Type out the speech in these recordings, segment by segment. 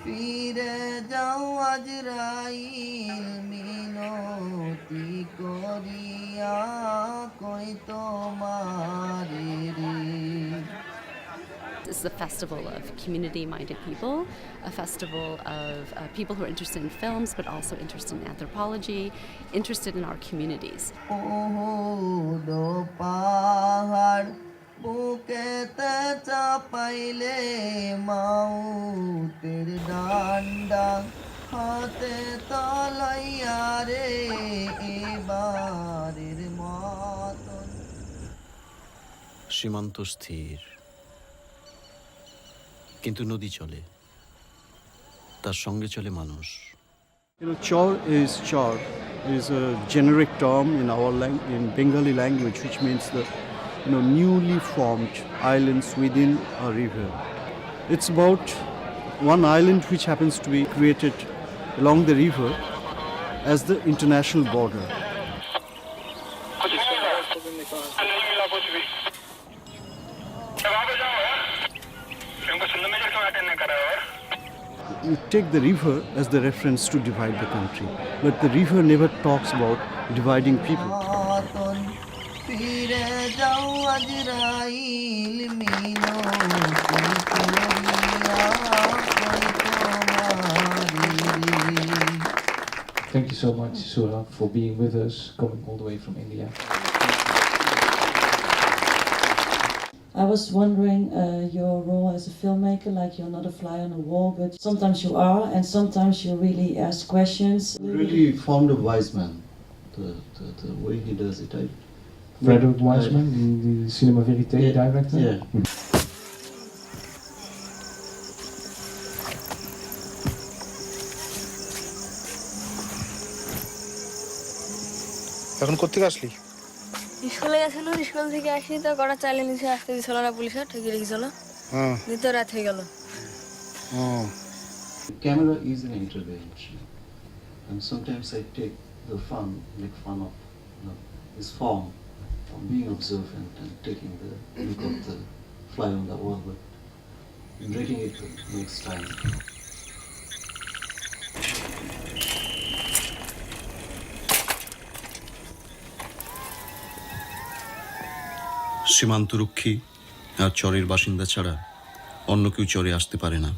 ফিরে যাও আজরাইল মিনতি করিয়া কই তোমারে রে। It's a festival of community-minded people, a festival of people who are interested in films but also interested in anthropology, interested in our communities. ওহো পাহাড় বুকেতে চাপাইলে মাউতের ডান্ডা হাতে তলাইয়া রে এবারের মতন। সীমান্ত স্থির, কিন্তু নদী চলে, তার সঙ্গে চলে মানুষ। Chor is a generic term in in Bengali language, which means the newly formed islands within a river. It's about one island which happens to be created along the river as the international border. You take the river as the reference to divide the country, but the river never talks about dividing people. Thank you so much, Sura, for being with us, coming all the way from India. I was wondering your role as a filmmaker, like you're not a fly on the wall, but sometimes you are, and sometimes you really ask questions. Really found a wise man, the way he does it. Frederick Wiseman, the Cinema Verité director? Yeah. এখন কোত্থেকে আসলি? স্কুলে গেছিল, school থেকে আসি তো কটা চালিয়ে নিচে আসতে দিছিল না, পুলিশে ঠেকে রেখেছিল, দিতে রাত হয়ে গেল। Camera is an intervention, and sometimes I make fun of his form of being observant and taking the look of the fly on the wall, but breaking it makes time. সীমান্তরক্ষী আর চরের বাসিন্দা ছাড়া অন্য কেউ চরে আসতে পারে না।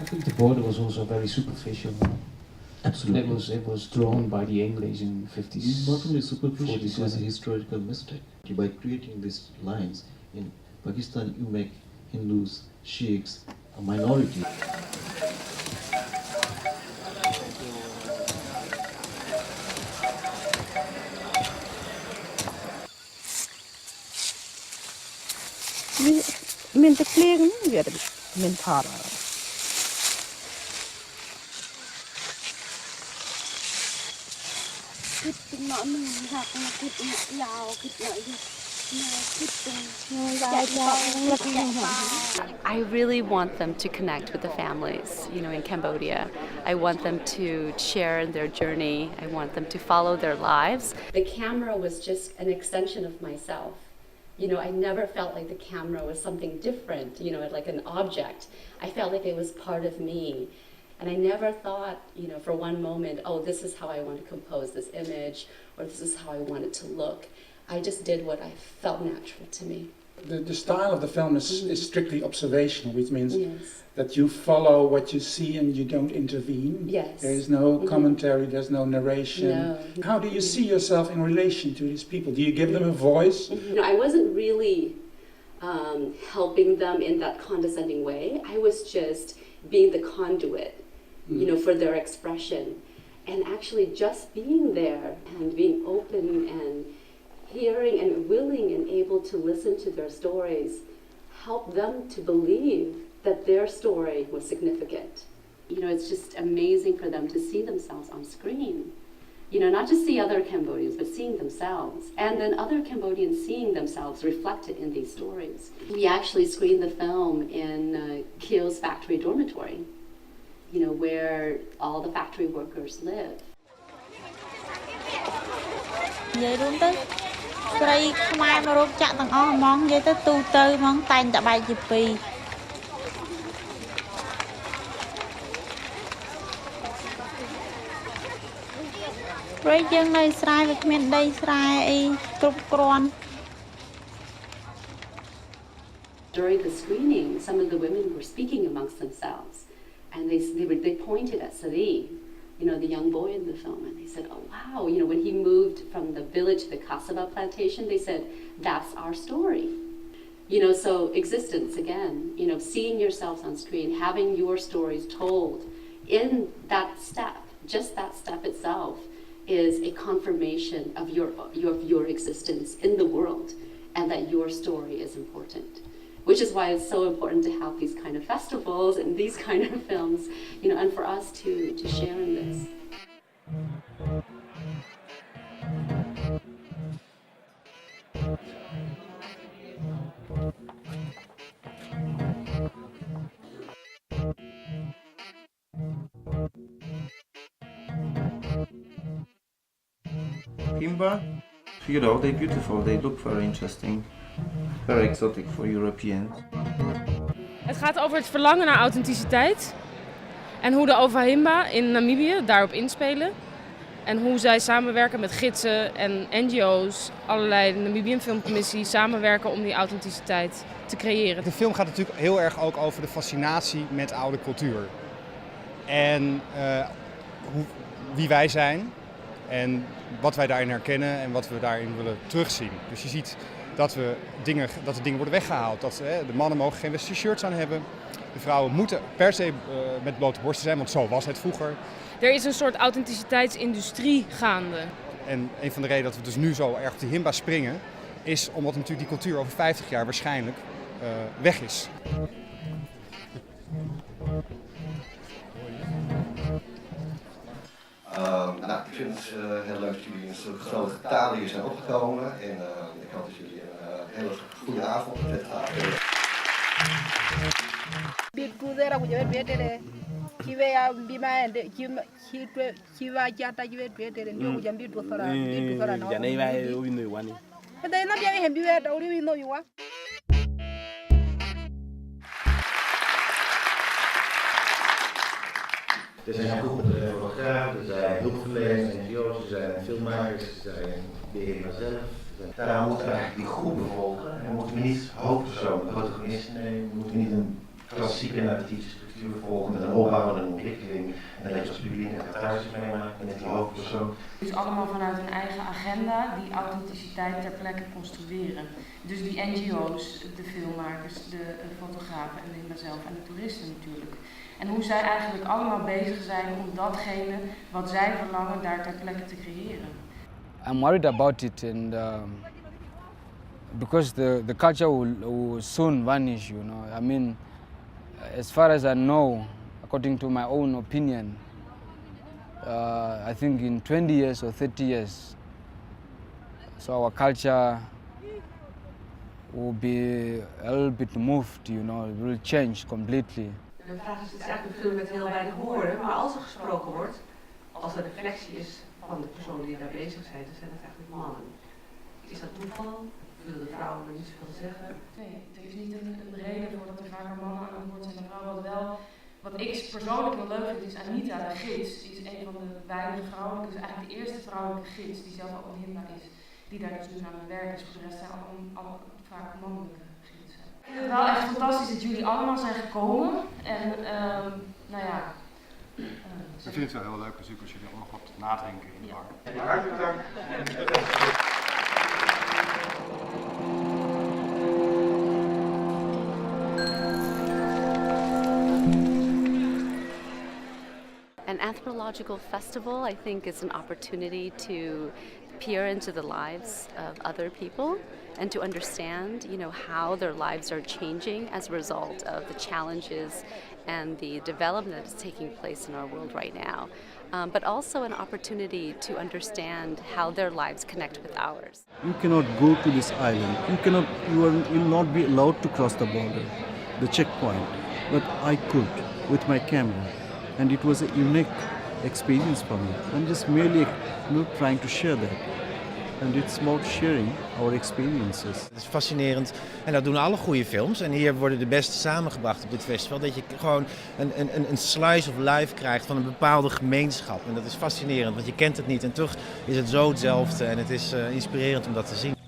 I think the border was also very superficial. Absolutely. It was drawn by the English in 50s. Not only superficial, it was a historical mistake. By creating these lines, in Pakistan you make Hindus, Sikhs, a minority. Mình tự nhiên vậy đấy, mình thở. Kít nó mình học nó kít nó giàu kít nó I really want them to connect with the families, in Cambodia. I want them to share in their journey. I want them to follow their lives. The camera was just an extension of myself. I never felt like the camera was something different, like an object. I felt like it was part of me. And I never thought, for one moment, oh, this is how I want to compose this image, or this is how I want it to look. I just did what I felt natural to me. The style of the film is strictly observational, which means that you follow what you see and you don't intervene. Yes. There is no commentary, there's no narration. No. How do you see yourself in relation to these people? Do you give them a voice? I wasn't really helping them in that condescending way. I was just being the conduit, for their expression. And actually just being there and being open and hearing and willing and able to listen to their stories helped them to believe that their story was significant. It's just amazing for them to see themselves on screen. Not just see other Cambodians, but seeing themselves. And then other Cambodians seeing themselves reflected in these stories. We actually screened the film in Keel's factory dormitory, where all the factory workers live. ស្រីខ្មែរមករោគចាក់ទាំងអស់ហ្មងនិយាយទៅទូទៅហ្មងតែងតែបែកជាពីរ During the screening, some of the women were speaking amongst themselves, and they pointed at Sari, the young boy in the film, and they said, "Oh wow, when he moved from the village to the cassava plantation," they said, "That's our story." So existence again, seeing yourselves on screen, having your stories told in that step, just that step itself, is a confirmation of your existence in the world, and that your story is important. Which is why it's so important to have these kind of festivals and these kind of films, and for us to share in this. Himba, they're beautiful, they look very interesting, very exotic for Europeans. Het gaat over het verlangen naar authenticiteit en hoe de Ovahimba in Namibië daarop inspelen. En hoe zij samenwerken met gidsen en NGO's, allerlei Namibian Filmcommissie samenwerken om die authenticiteit te creëren. De film gaat natuurlijk heel erg ook over de fascinatie met oude cultuur. En wie wij zijn en wat wij daarin herkennen en wat we daarin willen terugzien. Dus je ziet dat de dingen worden weggehaald. Dat de mannen mogen geen westerse shirts aan hebben. De vrouwen moeten per se met blote borsten zijn, want zo was het vroeger. Er is een soort authenticiteitsindustrie gaande. En een van de redenen dat we dus nu zo erg op die Himba springen, is omdat natuurlijk die cultuur over 50 jaar waarschijnlijk weg is. Ik vind het heel leuk dat jullie in zo'n grote getalen hier zijn opgekomen. En ik hoop dat jullie een hele goede avond hebben. Er zijn fotografen, er zijn hulpverleners, NGO's, er zijn filmmakers, er zijn de heer zelf. Daar moeten we eigenlijk die groepen volgen. En we moeten niet hoofdpersonen, protagonisten nemen. We moeten niet een klassieke narratieve structuur volgen met een opbouw en een ontwikkeling. En dat je als publiek een catharsis meemaakt met die hoofdpersoon. Dus allemaal vanuit hun eigen agenda die authenticiteit ter plekke construeren. Dus die NGO's, de filmmakers, de fotografen en de zelf en de toeristen natuurlijk. En hoe zij eigenlijk allemaal bezig zijn om datgene wat zij verlangen daar ter plekke te creëren. I'm worried about it, and because the culture will soon vanish, I mean, as far as I know, according to my own opinion, I think in 20 years or 30 years, so our culture will be a little bit moved, it will change completely. De vraag is, het is eigenlijk een film met heel weinig woorden, maar als er gesproken wordt, als er reflectie is van de personen die daar bezig zijn, dan zijn het eigenlijk mannen. Is dat toeval? Willen de vrouwen er niet zoveel zeggen? Nee, er is niet een reden voor dat er vaker mannen aan het woord zijn dan vrouwen. Wat ik persoonlijk heel leuk vind is Anita, de gids, die is een van de weinige vrouwelijke, dus eigenlijk de eerste vrouwelijke gids die zelf ook een Himba is, die daar dus nu aan het werk is. Voor de rest zijn allemaal vaak mannelijke gidsen. Ik vind het wel echt fantastisch dat jullie allemaal zijn gekomen en Ik vind het wel heel leuk natuurlijk als jullie allemaal wat nadenken in de bar. Hartelijk dank. An anthropological festival, I think, is an opportunity to peer into the lives of other people and to understand, how their lives are changing as a result of the challenges and the development that is taking place in our world right now. But also an opportunity to understand how their lives connect with ours. You cannot go to this island. You will not be allowed to cross the border, the checkpoint. But I could with my camera, and it was a unique experience for me. I'm just merely trying to share that. and it's about sharing our experiences. Het is fascinerend en dat doen alle goede films. En hier worden de beste samengebracht op dit festival. Dat je gewoon een slice of life krijgt van een bepaalde gemeenschap. En dat is fascinerend, want je kent het niet. En toch is het zo hetzelfde en het is inspirerend om dat te zien.